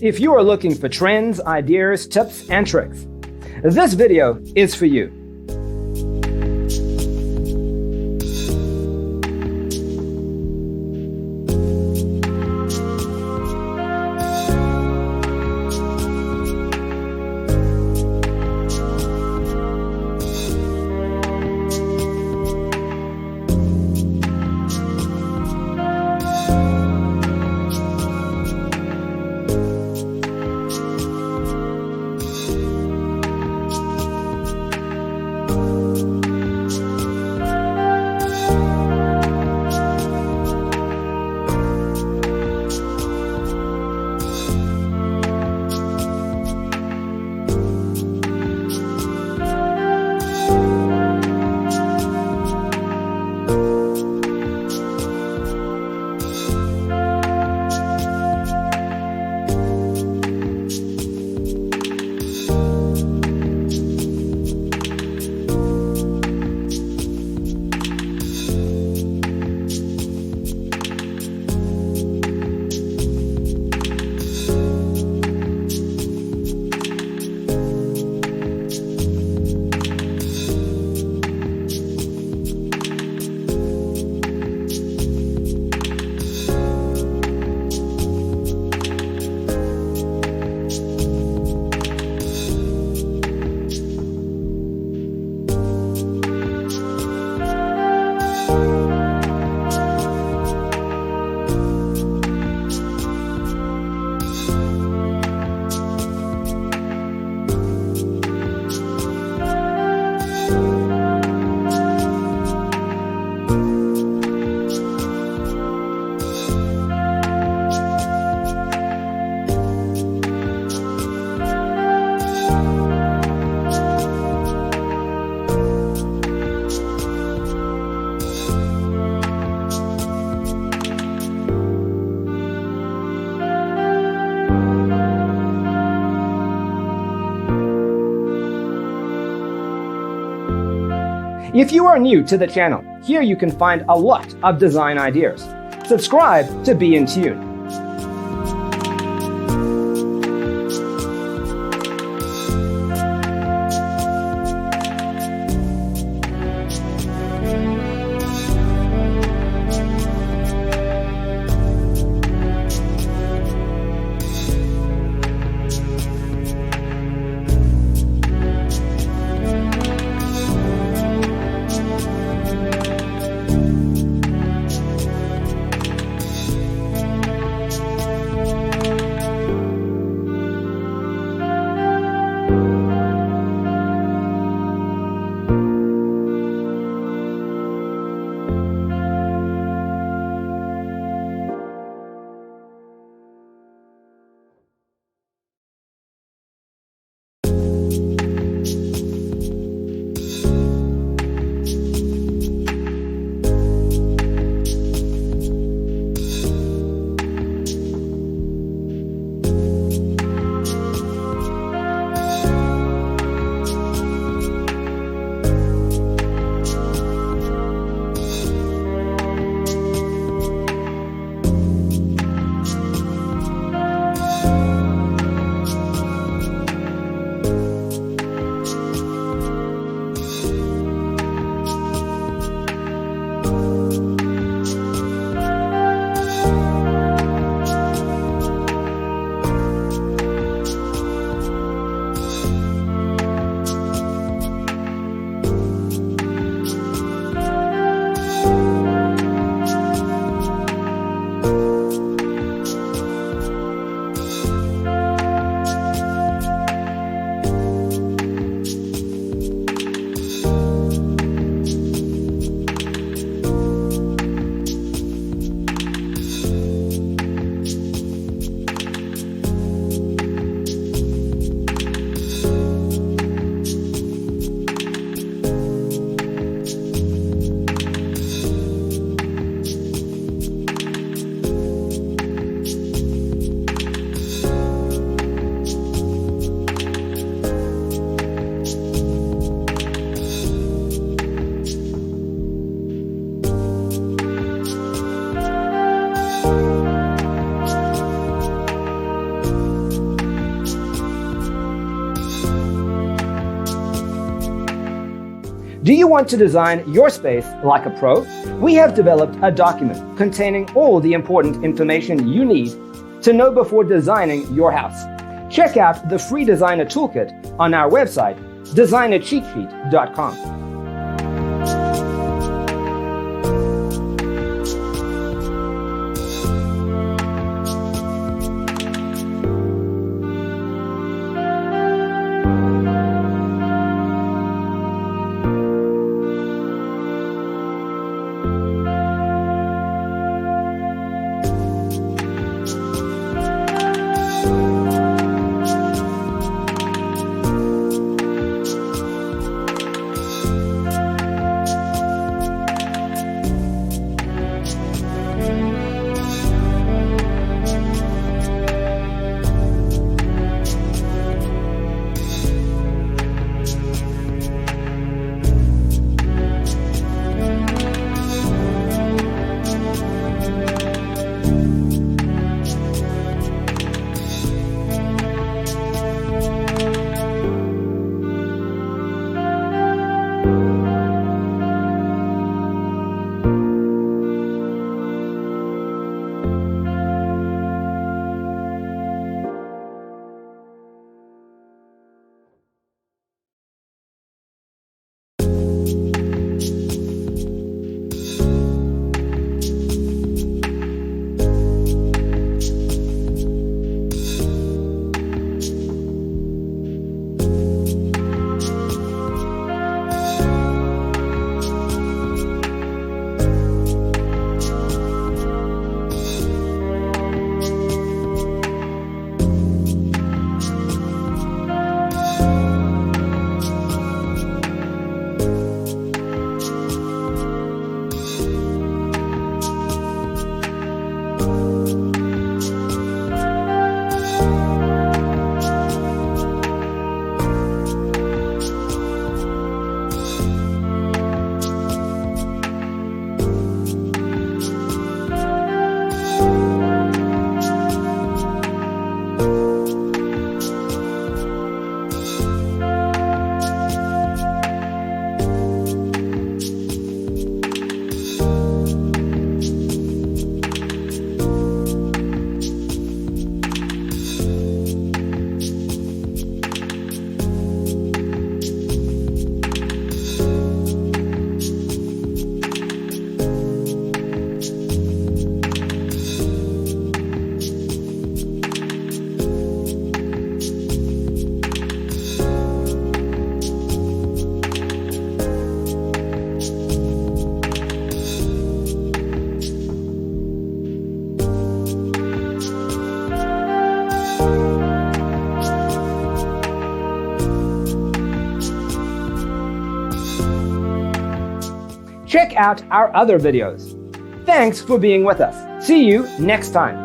If you are looking for trends, ideas, tips, and tricks, this video is for you. If you are new to the channel, here you can find a lot of design ideas. Subscribe to be in tune. Do you want to design your space like a pro? We have developed a document containing all the important information you need to know before designing your house. Check out the free designer toolkit on our website, designercheatsheet.com. Check out our other videos. Thanks for being with us. See you next time.